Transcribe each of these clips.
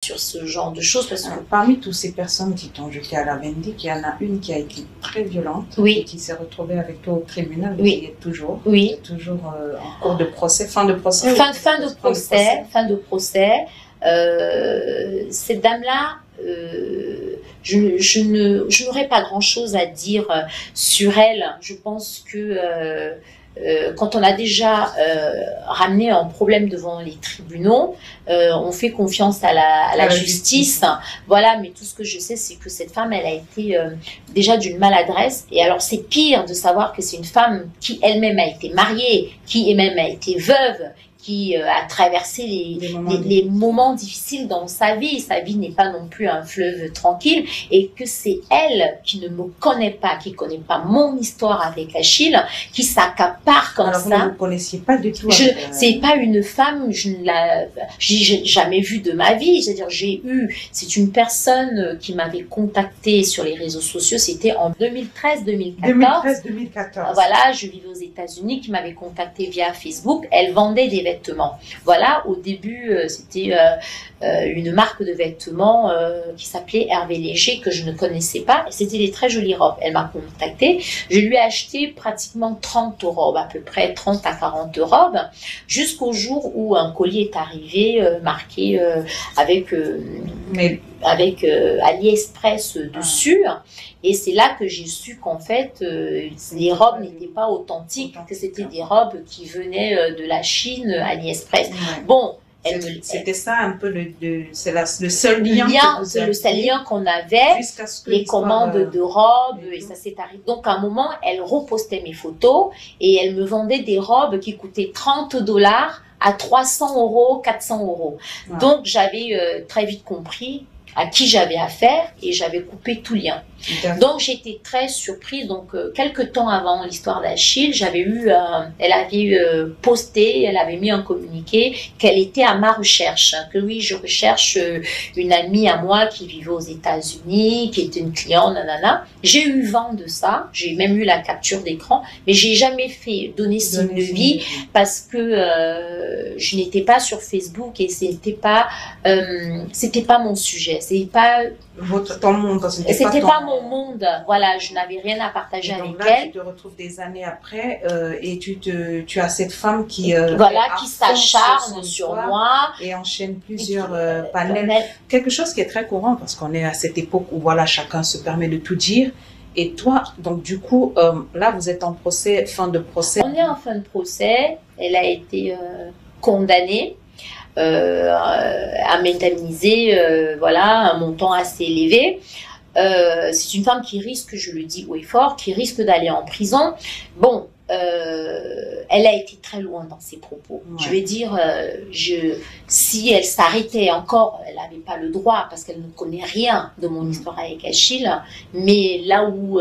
sur ce genre de choses parce que parmi toutes ces personnes qui t'ont jeté à la vindicte, il y en a une qui a été très violente et qui s'est retrouvée avec toi au tribunal qui est toujours, en cours de procès, fin de procès. Fin de procès. Cette dame-là, je n'aurais pas grand-chose à dire sur elle. Je pense que quand on a déjà ramené un problème devant les tribunaux, on fait confiance à la justice. Voilà, mais tout ce que je sais, c'est que cette femme, elle a été déjà d'une maladresse. Et alors, c'est pire de savoir que c'est une femme qui elle-même a été mariée, qui elle-même a été veuve, qui a traversé les moments difficiles dans sa vie. Sa vie n'est pas non plus un fleuve tranquille et que c'est elle qui ne me connaît pas, qui ne connaît pas mon histoire avec Achille, qui s'accapare comme ça. Vous ne vous connaissiez pas du tout. C'est pas une femme, j'ai jamais vue de ma vie. C'est-à-dire, c'est une personne qui m'avait contactée sur les réseaux sociaux, c'était en 2013-2014. 2013-2014. Voilà, je vivais aux États-Unis, qui m'avait contactée via Facebook. Elle vendait des vêtements. Voilà, au début, c'était une marque de vêtements qui s'appelait Hervé Léger, que je ne connaissais pas. C'était des très jolies robes. Elle m'a contactée. Je lui ai acheté pratiquement 30 robes, à peu près 30 à 40 robes, jusqu'au jour où un colis est arrivé marqué avec AliExpress dessus. Et c'est là que j'ai su qu'en fait, les robes n'étaient pas authentiques, que c'était des robes qui venaient de la Chine, AliExpress. Bon, c'était ça un peu le seul lien le seul lien qu'on avait, les commandes de robes, et ça s'est arrivé. Donc à un moment, elle repostait mes photos et elle me vendait des robes qui coûtaient $30 à 300 €, 400 €. Wow. Donc j'avais très vite compris à qui j'avais affaire et j'avais coupé tout lien. Donc j'étais très surprise. Donc quelques temps avant l'histoire d'Achille, elle avait posté, elle avait mis un communiqué qu'elle était à ma recherche, que oui, je recherche une amie à moi qui vivait aux États-Unis, qui était une cliente, nanana. J'ai eu vent de ça, j'ai même eu la capture d'écran, mais j'ai jamais donné signe de vie parce que je n'étais pas sur Facebook et c'était pas mon sujet, c'était pas ton monde, c'était pas mon monde, voilà, je n'avais rien à partager avec elle. Tu te retrouves des années après et tu as cette femme qui qui s'acharne sur moi et enchaîne plusieurs panels. Quelque chose qui est très courant parce qu'on est à cette époque où voilà, chacun se permet de tout dire. Et toi, donc du coup, là vous êtes en procès, fin de procès. On est en fin de procès. Elle a été condamnée à m'indemniser, un montant assez élevé. C'est une femme qui risque, je le dis haut et fort, qui risque d'aller en prison. Bon, elle a été très loin dans ses propos. Ouais. Je vais dire, si elle s'arrêtait encore, elle n'avait pas le droit parce qu'elle ne connaît rien de mon histoire avec Achille. Mais là où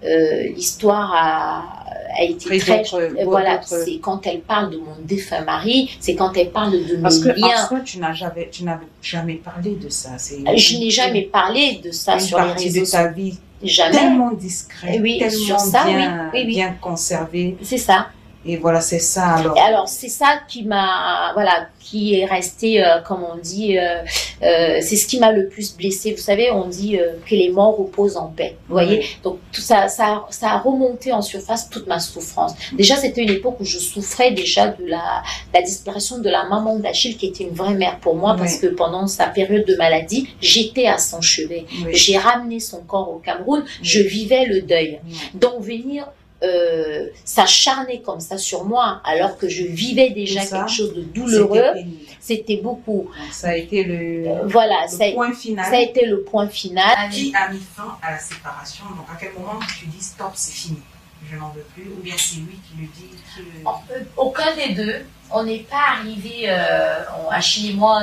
l'histoire a été très... Voilà, c'est quand elle parle de mon défunt mari, c'est quand elle parle de mes liens. Parce que en soi, tu n'avais jamais parlé de ça. Je n'ai jamais parlé de ça sur les réseaux. De ta vie. Jamais. Tellement discret, tellement sur ça, bien conservé. C'est ça. Et voilà, c'est ça alors. Et alors, c'est ça qui est resté, comme on dit, c'est ce qui m'a le plus blessée. Vous savez, on dit que les morts reposent en paix. Vous voyez? Donc, tout ça a remonté en surface toute ma souffrance. Déjà, c'était une époque où je souffrais déjà de la disparition de la maman d'Achille, qui était une vraie mère pour moi, parce que pendant sa période de maladie, j'étais à son chevet. J'ai ramené son corps au Cameroun, je vivais le deuil. Donc, venir s'acharner comme ça sur moi alors que je vivais déjà quelque chose de douloureux, c'était beaucoup. Donc, ça a été le point final. Ça a été le point final. Qui a mis fin à la séparation? Donc à quel moment tu dis stop, c'est fini, je n'en veux plus, ou bien c'est lui qui le dit? Aucun des deux. On n'est pas arrivé, Achille et moi,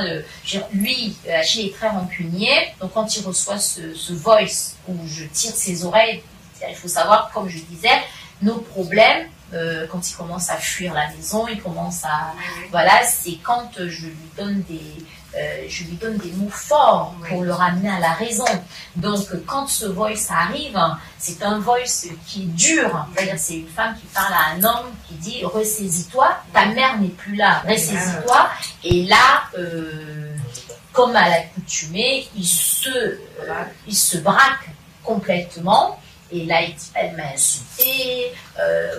Achille est très rancunier, donc quand il reçoit ce voice où je tire ses oreilles, il faut savoir, comme je disais, nos problèmes, quand il commence à fuir la maison, il commence à... Voilà, c'est quand je lui donne des mots forts pour le ramener à la raison. Donc, quand ce voice arrive, c'est un voice qui est dur. C'est-à-dire, c'est une femme qui parle à un homme qui dit « Ressaisis-toi, ta mère n'est plus là, ressaisis-toi. » Et là... comme à l'accoutumée, il se braque complètement. Et là, il dit, elle m'a insulté,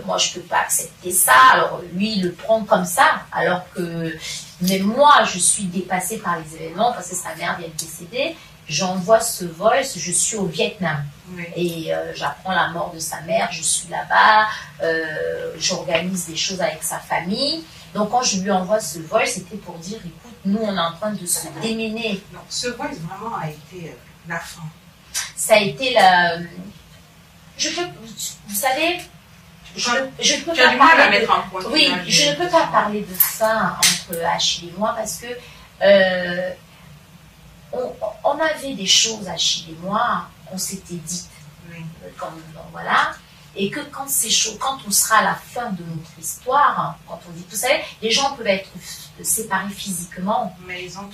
moi je peux pas accepter ça. Alors lui, il le prend comme ça, alors que même moi, je suis dépassée par les événements parce que sa mère vient de décéder. J'envoie ce voice, je suis au Vietnam. Oui. Et j'apprends la mort de sa mère, je suis là-bas, j'organise des choses avec sa famille. Donc quand je lui envoie ce voice, c'était pour dire, écoute, nous on est en train de se démener. Donc ce voice vraiment a été la fin. Ça a été la... vous savez, je peux pas parler de... Oui, je ne peux pas parler de ça entre Achille et moi parce que on avait des choses, Achille et moi, on s'était dites, comme, voilà, et que quand on sera à la fin de notre histoire, quand on dit, vous savez, les gens peuvent être séparés physiquement, mais ils ont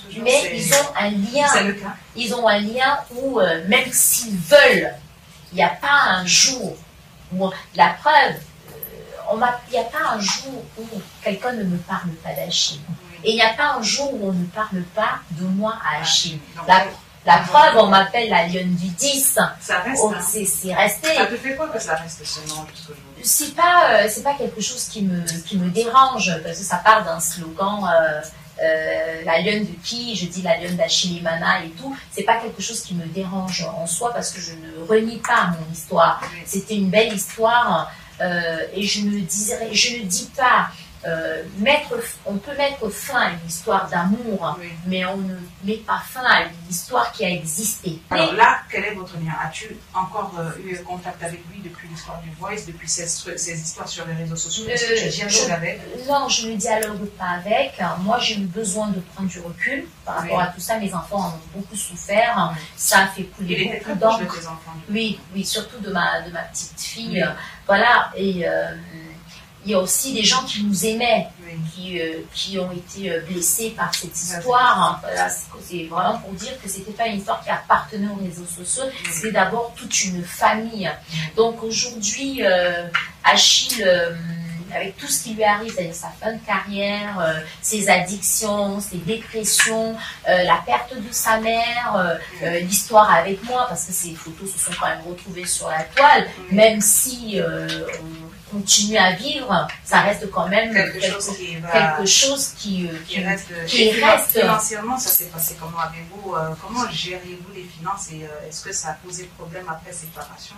un lien. C'est le cas. Ils ont un lien où, même s'ils veulent, il n'y a pas un jour où, la preuve, il n'y a pas un jour où quelqu'un ne me parle pas d'Achille. Et il n'y a pas un jour où on ne parle pas de moi à Achille. La preuve, on m'appelle la lionne du 10. Ça reste. C'est resté. Ça te fait quoi que ça reste ce nom jusqu'aujourd'hui? C'est pas quelque chose qui me dérange, parce que ça part d'un slogan, la lionne de qui? Je dis la lionne d'Achille Mana et tout. C'est pas quelque chose qui me dérange en soi, parce que je ne renie pas mon histoire. C'était une belle histoire, et je ne dis pas, on peut mettre fin à une histoire d'amour, mais on ne met pas fin à une histoire qui a existé. Alors là, quel est votre lien? As-tu encore eu contact avec lui depuis l'histoire du Voice, depuis ces histoires sur les réseaux sociaux? Est-ce que tu dialogues avec? Non, je ne dialogue pas avec. Moi, j'ai eu besoin de prendre du recul par rapport à tout ça. Mes enfants en ont beaucoup souffert. Ça a fait couler beaucoup d'encre. Oui, surtout de ma petite fille. Voilà, et... il y a aussi des gens qui nous aimaient, qui ont été blessés par cette histoire. Voilà, c'est vraiment pour dire que c'était pas une histoire qui appartenait aux réseaux sociaux, c'était d'abord toute une famille. Donc aujourd'hui, Achille, avec tout ce qui lui arrive, c'est-à-dire sa fin de carrière, ses addictions, ses dépressions, la perte de sa mère, l'histoire avec moi, parce que ces photos se sont quand même retrouvées sur la toile, même si on continue à vivre, ça reste quand même quelque chose qui reste. Financièrement, ça s'est passé comment avec vous? Comment gérez-vous les finances et est-ce que ça a posé problème après séparation?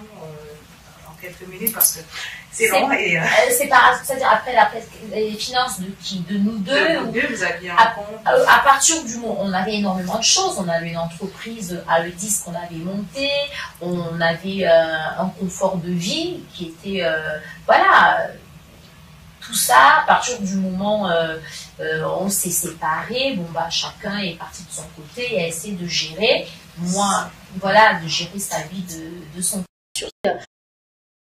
En quelques minutes, parce que c'est long. Séparation, c'est-à-dire après les finances de nous deux. Vous aviez un compte. À partir du moment, on avait énormément de choses. On avait une entreprise à E10 qu'on avait montée. On avait un confort de vie qui était, voilà, tout ça. À partir du moment on s'est séparés, bon bah chacun est parti de son côté et a essayé de gérer. Moi, voilà, de gérer sa vie de son côté.